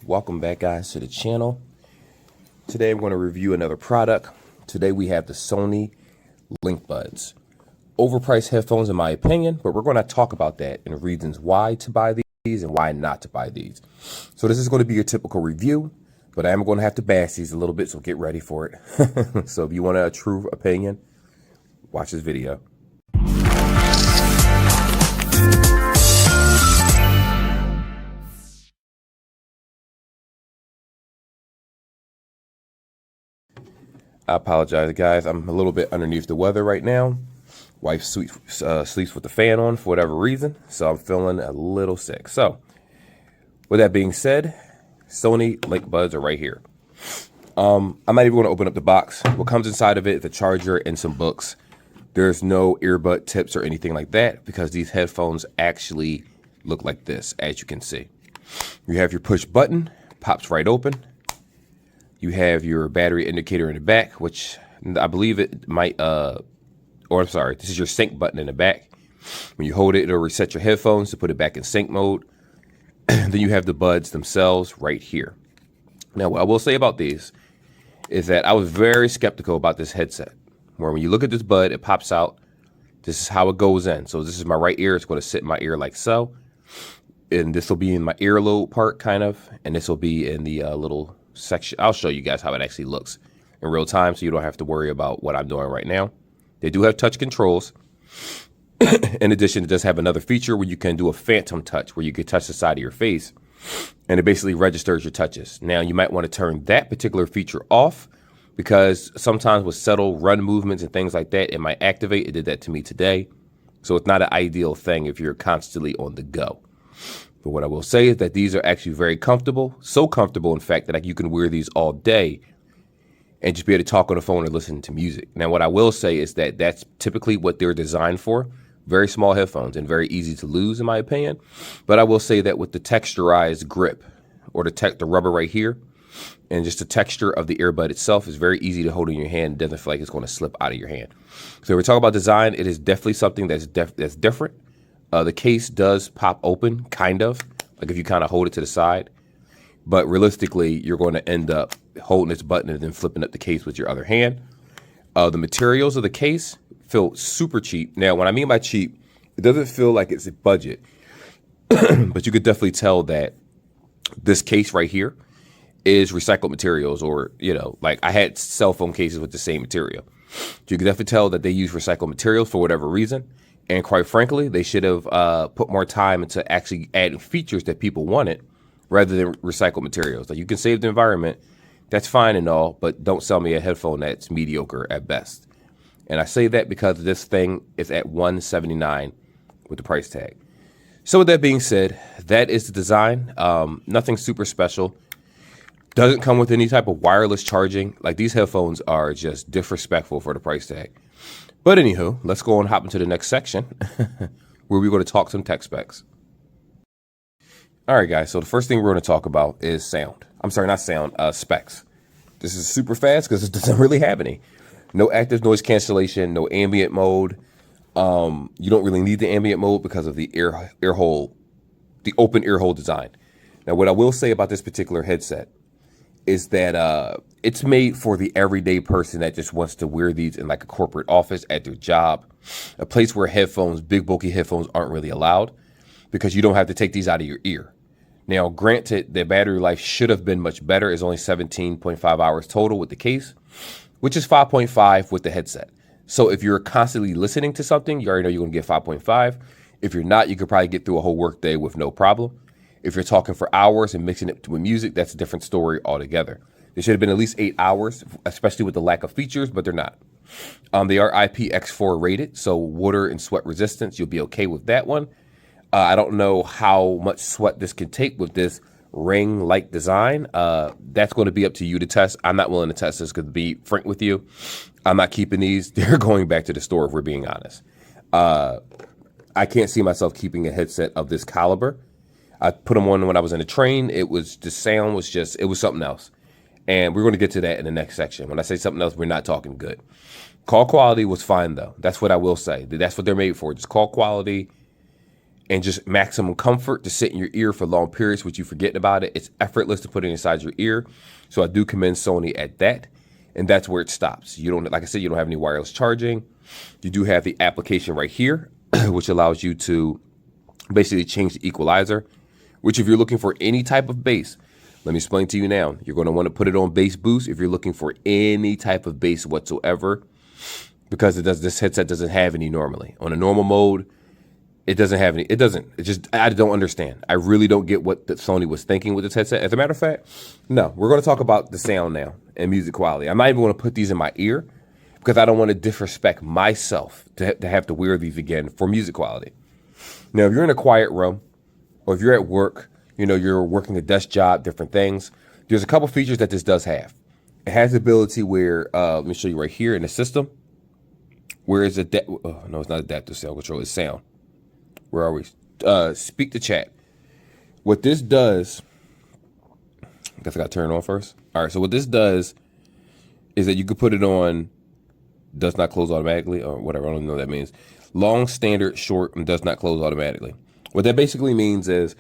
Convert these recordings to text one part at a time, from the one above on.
Welcome back, guys, to the channel. Today I'm going to review another product. Today we have the Sony linkbuds. Overpriced headphones in my opinion, but we're going to talk about that and reasons why to buy these and why not to buy these. So this is going to be your typical review, but I am going to have to bash these a little bit, so get ready for it. So if you want a true opinion, watch this video. I apologize, guys. I'm a little bit underneath the weather right now. Wife sleeps with the fan on for whatever reason, so I'm feeling a little sick. So, with that being said, Sony linkbuds are right here. I'm not even going to open up the box. What comes inside of it is a charger and some books. There's no earbud tips or anything like that because these headphones actually look like this, as you can see. You have your push button, pops right open. You have your battery indicator in the back, which I believe it might, this is your sync button in the back. When you hold it, it'll reset your headphones to put it back in sync mode. Then you have the buds themselves right here. Now, what I will say about these is that I was very skeptical about this headset. Where when you look at this bud, it pops out. This is how it goes in. So this is my right ear. It's going to sit in my ear like so. And this will be in my earlobe part, kind of. And this will be in the little section. I'll show you guys how it actually looks in real time so you don't have to worry about what I'm doing right now. They do have touch controls. In addition, it does have another feature where you can do a phantom touch where you can touch the side of your face and it basically registers your touches. Now, you might want to turn that particular feature off because sometimes with subtle run movements and things like that, it might activate. It did that to me today. So it's not an ideal thing if you're constantly on the go. But what I will say is that these are actually very comfortable. So comfortable, in fact, that you can wear these all day and just be able to talk on the phone or listen to music. Now, what I will say is that that's typically what they're designed for. Very small headphones and very easy to lose, in my opinion. But I will say that with the texturized grip or the rubber right here and just the texture of the earbud itself is very easy to hold in your hand. It doesn't feel like it's going to slip out of your hand. So if we're talking about design, it is definitely something that's different. The case does pop open, kind of, like if you kind of hold it to the side. But realistically, you're going to end up holding this button and then flipping up the case with your other hand. The materials of the case feel super cheap. Now, when I mean by cheap, it doesn't feel like it's a budget. But you could definitely tell that this case right here is recycled materials or, like I had cell phone cases with the same material. So you can definitely tell that they use recycled materials for whatever reason. And quite frankly, they should have put more time into actually adding features that people wanted rather than recycled materials. Like you can save the environment, that's fine and all, but don't sell me a headphone that's mediocre at best. And I say that because this thing is at $179 with the price tag. So with that being said, that is the design. Nothing super special. Doesn't come with any type of wireless charging. Like these headphones are just disrespectful for the price tag. But anywho, let's go and hop into the next section where we're going to talk some tech specs. All right, guys. So the first thing we're going to talk about is sound. I'm sorry, not sound, specs. This is super fast because it doesn't really have any. No active noise cancellation, no ambient mode. You don't really need the ambient mode because of the ear hole, the open ear hole design. Now, what I will say about this particular headset is that it's made for the everyday person that just wants to wear these in like a corporate office at their job, a place where headphones, big bulky headphones aren't really allowed because you don't have to take these out of your ear. Now, granted, the battery life should have been much better. It's only 17.5 hours total with the case, which is 5.5 with the headset. So if you're constantly listening to something, you already know you're going to get 5.5. If you're not, you could probably get through a whole work day with no problem. If you're talking for hours and mixing it with music, that's a different story altogether. They should have been at least 8 hours, especially with the lack of features, but they're not. They are IPX4 rated, so water and sweat resistance, you'll be okay with that one. I don't know how much sweat this can take with this ring-like design. That's going to be up to you to test. I'm not willing to test this because, to be frank with you, I'm not keeping these. They're going back to the store if we're being honest. I can't see myself keeping a headset of this caliber. I put them on when I was in a train. It was, the sound was just, it was something else. And we're going to get to that in the next section. When I say something else, we're not talking good. Call quality was fine, though. That's what I will say. That's what they're made for. Just call quality. and just maximum comfort to sit in your ear for long periods, which you forget about it. It's effortless to put it inside your ear. So I do commend Sony at that. And that's where it stops. You don't, like I said, you don't have any wireless charging. You do have the application right here, which allows you to basically change the equalizer, which if you're looking for any type of bass, let me explain to you now. You're going to want to put it on bass boost if you're looking for any type of bass whatsoever, because this headset doesn't have any normally. On a normal mode, it doesn't have any. I don't understand. I really don't get what the Sony was thinking with this headset. As a matter of fact, no, we're going to talk about the sound now and music quality. I'm not even going to put these in my ear because I don't want to disrespect myself to have to wear these again for music quality. Now, if you're in a quiet room or if you're at work, you're working a desk job, different things, there's a couple features that this does have. It has the ability where, let me show you right here in the system, where it's no, it's not adaptive sound control, it's sound. Where are we? Speak to chat. What this does, I guess I got to turn it on first. All right, so what this does is that you could put it on, does not close automatically, or whatever, I don't know what that means. Long, standard, short, and does not close automatically. What that basically means is,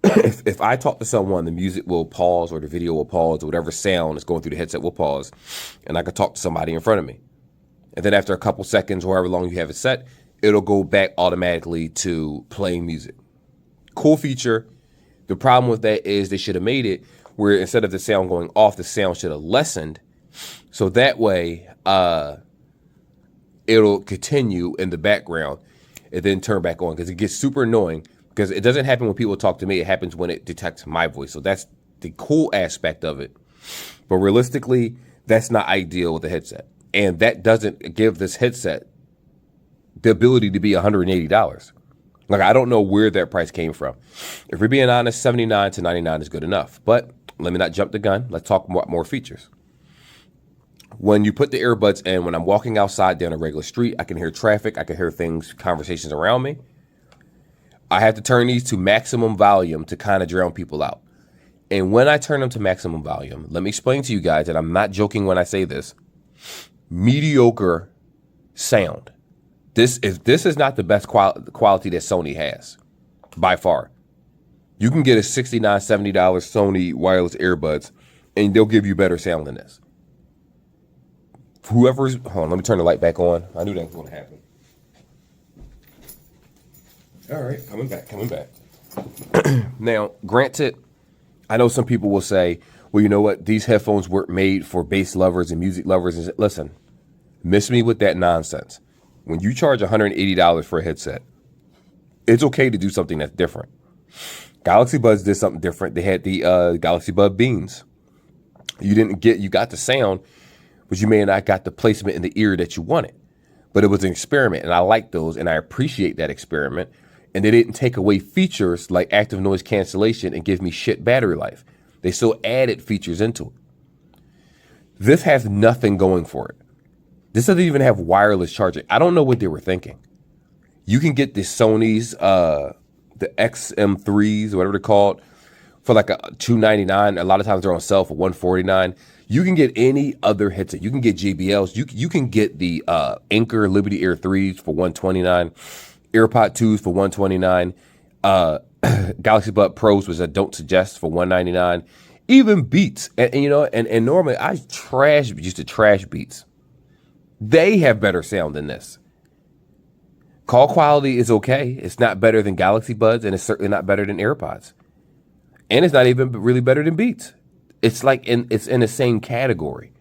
if I talk to someone, the music will pause or the video will pause or whatever sound is going through the headset will pause, and I could talk to somebody in front of me. And then after a couple seconds, or however long you have it set, it'll go back automatically to playing music. Cool feature. The problem with that is they should have made it where instead of the sound going off, the sound should have lessened. So that way, it'll continue in the background and then turn back on, because it gets super annoying. Because it doesn't happen when people talk to me. It happens when it detects my voice. So that's the cool aspect of it. But realistically, that's not ideal with the headset. And that doesn't give this headset the ability to be $180. Like, I don't know where that price came from. If we're being honest, $79 to $99 is good enough. But let me not jump the gun. Let's talk more features. When you put the earbuds in, when I'm walking outside down a regular street, I can hear traffic. I can hear things, conversations around me. I have to turn these to maximum volume to kind of drown people out. And when I turn them to maximum volume, let me explain to you guys, and I'm not joking when I say this, mediocre sound. This is not the best quality that Sony has, by far. You can get a $69, $70 Sony wireless earbuds, and they'll give you better sound than this. Hold on, let me turn the light back on. I knew that was going to happen. All right, coming back. Now, granted, I know some people will say, well, you know what? These headphones weren't made for bass lovers and music lovers. And listen, miss me with that nonsense. When you charge $180 for a headset, it's okay to do something that's different. Galaxy Buds did something different. They had the Galaxy Bud Beans. You got the sound, but you may have not got the placement in the ear that you wanted. But it was an experiment, and I like those, and I appreciate that experiment. And they didn't take away features like active noise cancellation and give me shit battery life. They still added features into it. This has nothing going for it. This doesn't even have wireless charging. I don't know what they were thinking. You can get the Sony's, the XM3s, whatever they're called, for like a $299. A lot of times they're on sale for $149. You can get any other headset. You can get JBLs. You can get the Anker Liberty Air 3s for $129. AirPod 2s for $129. Galaxy Bud Pros, which I don't suggest, for $199. Even Beats. And normally I used to trash Beats. They have better sound than this. Call quality is okay. It's not better than Galaxy Buds, and it's certainly not better than AirPods. And it's not even really better than Beats. It's like it's in the same category.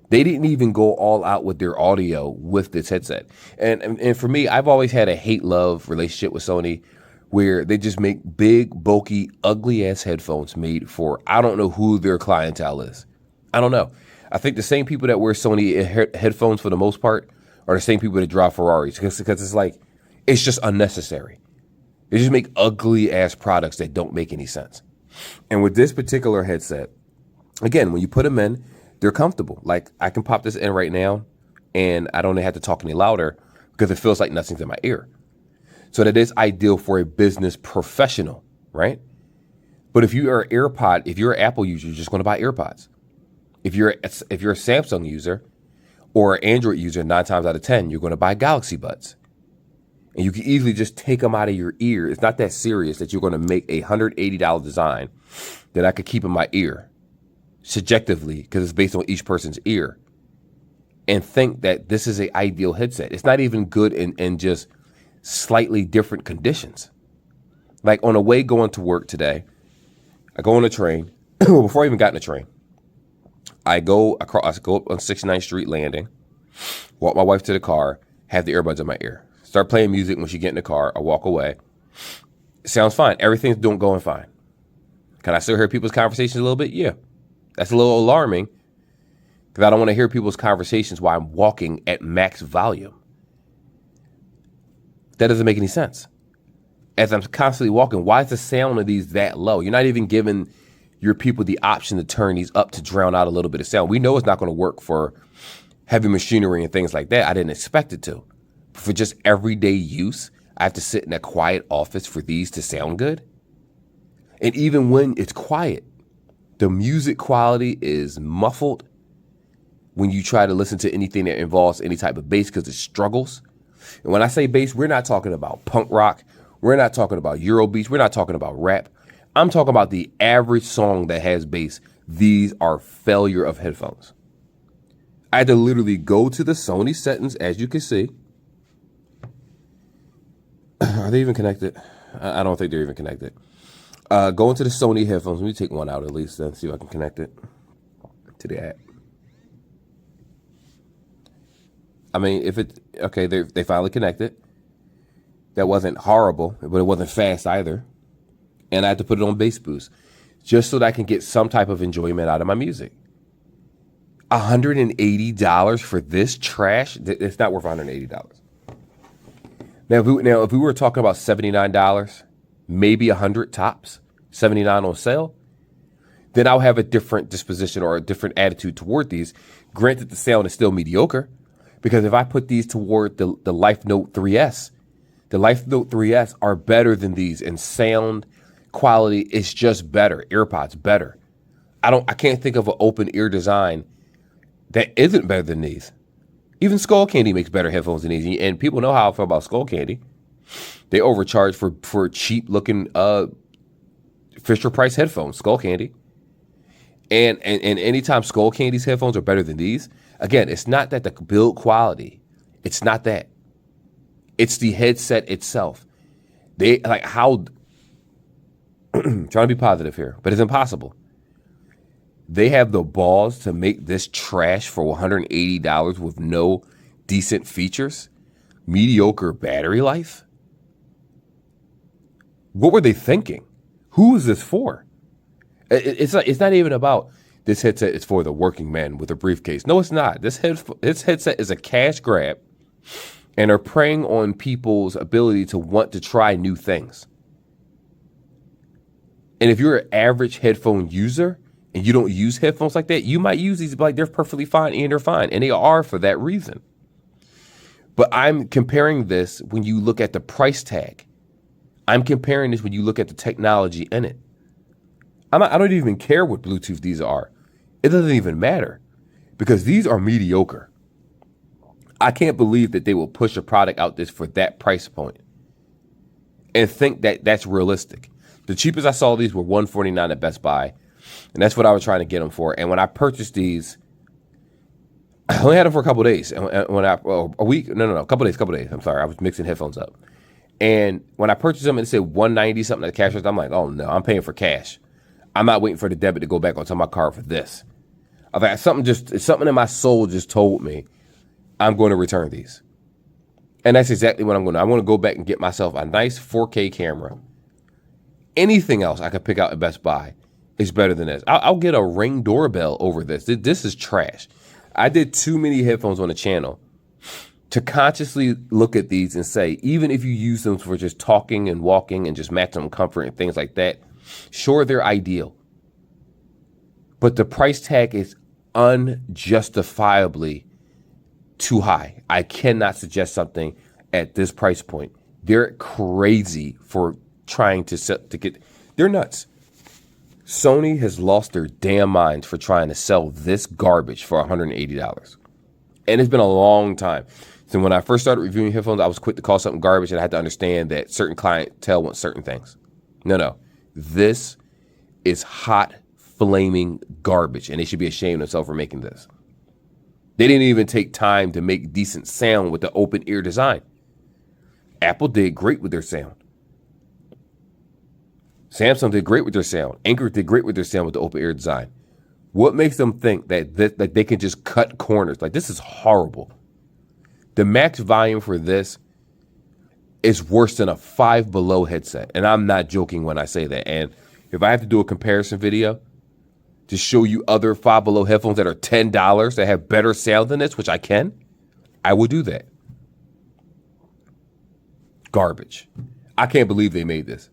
They didn't even go all out with their audio with this headset. And for me, I've always had a hate-love relationship with Sony, where they just make big, bulky, ugly-ass headphones made for, I don't know who their clientele is. I don't know. I think the same people that wear Sony headphones for the most part are the same people that drive Ferraris, because it's like, it's just unnecessary. They just make ugly-ass products that don't make any sense. And with this particular headset, again, when you put them in, they're comfortable. Like, I can pop this in right now, and I don't have to talk any louder because it feels like nothing's in my ear. So that is ideal for a business professional, right? But if you are if you're an Apple user, you're just going to buy AirPods. If you're a Samsung user or an Android user, 9 times out of 10, you're going to buy Galaxy Buds. And you can easily just take them out of your ear. It's not that serious that you're going to make a $180 design that I could keep in my ear subjectively because it's based on each person's ear and think that this is an ideal headset. It's not even good in just slightly different conditions. Like on the way going to work today, I go on a train. Before I even got in the train, I go up on 69th Street landing, walk my wife to the car, have the earbuds in my ear. Start playing music when she get in the car. I walk away. It sounds fine. Everything's going fine. Can I still hear people's conversations a little bit? Yeah. That's a little alarming because I don't want to hear people's conversations while I'm walking at max volume. That doesn't make any sense. As I'm constantly walking, why is the sound of these that low? You're not even giving your people the option to turn these up to drown out a little bit of sound. We know it's not going to work for heavy machinery and things like that. I didn't expect it to. For just everyday use, I have to sit in a quiet office for these to sound good. And even when it's quiet, the music quality is muffled when you try to listen to anything that involves any type of bass because it struggles. And when I say bass, we're not talking about punk rock. We're not talking about Eurobeats. We're not talking about rap. I'm talking about the average song that has bass. These are failure of headphones. I had to literally go to the Sony settings, as you can see. Are they even connected? I don't think they're even connected. Go into the Sony headphones. Let me take one out at least and see if I can connect it to the app. I mean, if it, okay, they finally connected. That wasn't horrible, but it wasn't fast either. And I had to put it on bass boost just so that I can get some type of enjoyment out of my music. $180 for this trash? It's not worth $180. Now, if we were talking about $79, maybe $100 tops, $79 on sale, then I'll have a different disposition or a different attitude toward these. Granted, the sound is still mediocre because if I put these toward the Life Note 3S, the Life Note 3S are better than these in sound quality. It's just better. AirPods better. I can't think of an open ear design that isn't better than these. Even Skull Candy makes better headphones than these, and people know how I feel about Skull Candy. They overcharge for cheap looking Fisher Price headphones, Skull Candy. And anytime Skull Candy's headphones are better than these, again, it's not that the build quality, it's not that. It's the headset itself. They like how trying to be positive here, but it's impossible. They have the balls to make this trash for $180 with no decent features, mediocre battery life. What were they thinking? Who is this for? It's not even about this headset is for the working man with a briefcase. No, it's not. This headset is a cash grab, and are preying on people's ability to want to try new things. And if you're an average headphone user and you don't use headphones like that, you might use these like they're perfectly fine and they're fine. And they are for that reason. But I'm comparing this when you look at the price tag. I'm comparing this when you look at the technology in it. I don't even care what Bluetooth these are. It doesn't even matter because these are mediocre. I can't believe that they will push a product out this for that price point and think that that's realistic. The cheapest I saw these were $149 at Best Buy, and that's what I was trying to get them for. And when I purchased these, I only had them for a couple of days. And when a couple of days. I'm sorry, I was mixing headphones up. And when I purchased them and it said $190 something at the cash register, I'm like, oh no, I'm paying for cash. I'm not waiting for the debit to go back onto my card for this. I was like, something in my soul just told me I'm going to return these. And that's exactly what I'm going to do. I want to go back and get myself a nice 4K camera. Anything else I could pick out at Best Buy is better than this. I'll get a Ring doorbell over this. This is trash. I did too many headphones on the channel to consciously look at these and say, even if you use them for just talking and walking and just maximum comfort and things like that, sure, they're ideal. But the price tag is unjustifiably too high. I cannot suggest something at this price point. They're crazy for trying to get. They're nuts. Sony has lost their damn minds for trying to sell this garbage for $180. And it's been a long time. So when I first started reviewing headphones, I was quick to call something garbage, and I had to understand that certain clientele wants certain things. No. This is hot, flaming garbage, and they should be ashamed of themselves for making this. They didn't even take time to make decent sound with the open ear design. Apple did great with their sound. Samsung did great with their sound. Anchor did great with their sound with the open ear design. What makes them think that they can just cut corners? Like, this is horrible. The max volume for this is worse than a Five Below headset. And I'm not joking when I say that. And if I have to do a comparison video to show you other Five Below headphones that are $10 that have better sound than this, which I can, I will do that. Garbage. I can't believe they made this.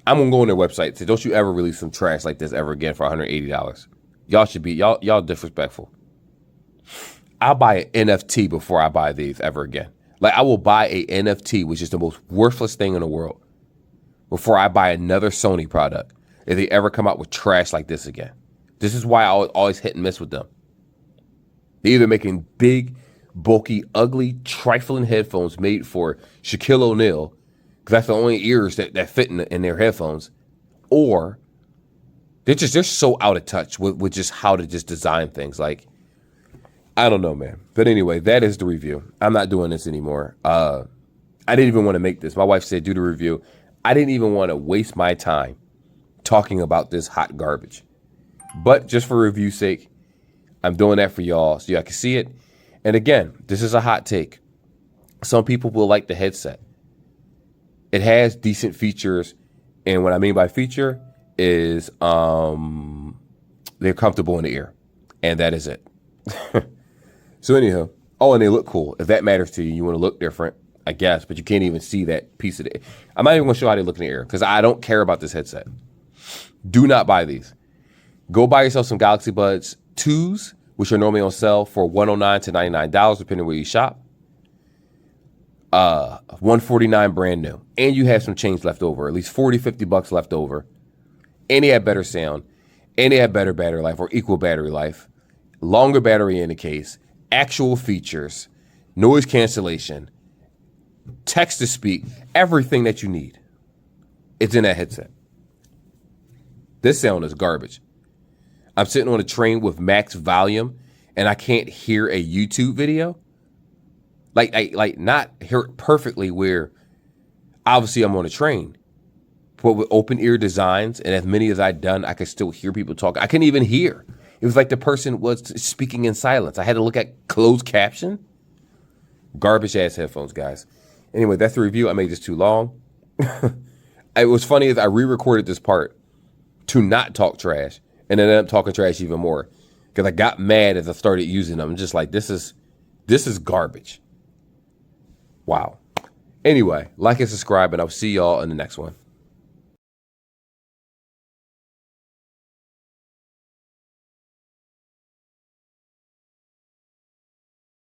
I'm gonna go on their website and say, don't you ever release some trash like this ever again for $180. Y'all should be, y'all disrespectful. I'll buy an NFT before I buy these ever again. Like, I will buy a NFT, which is the most worthless thing in the world, before I buy another Sony product if they ever come out with trash like this again. This is why I always hit and miss with them. They're either making big, bulky, ugly, trifling headphones made for Shaquille O'Neal, because that's the only ears that fit in their headphones, or they're so out of touch with just how to just design things. Like, I don't know, man. But anyway, that is the review. I'm not doing this anymore. I didn't even want to make this. My wife said, do the review. I didn't even want to waste my time talking about this hot garbage. But just for review's sake, I'm doing that for y'all so y'all can see it. And again, this is a hot take. Some people will like the headset. It has decent features. And what I mean by feature is they're comfortable in the ear. And that is it. So anyhow, oh, and they look cool. If that matters to you, you want to look different, I guess, but you can't even see that piece of it. I'm not even going to show how they look in the ear because I don't care about this headset. Do not buy these. Go buy yourself some Galaxy Buds 2s, which are normally on sale for $109 to $99, depending where you shop. $149 brand new. And you have some change left over, at least $40-50 left over. And they have better sound. And they have better battery life or equal battery life. Longer battery in the case. Actual features. Noise cancellation. Text to speak. Everything that you need. It's in that headset. This sound is garbage. I'm sitting on a train with max volume and I can't hear a YouTube video. Like not hear it perfectly where obviously I'm on a train. But with open ear designs and as many as I've done, I could still hear people talk. I couldn't even hear. It was like the person was speaking in silence. I had to look at closed caption. Garbage ass headphones, guys. Anyway, that's the review. I made this too long. It was funny as I re-recorded this part to not talk trash and then ended up talking trash even more because I got mad as I started using them. I'm just like, this is garbage. Wow. Anyway, like and subscribe, and I'll see y'all in the next one.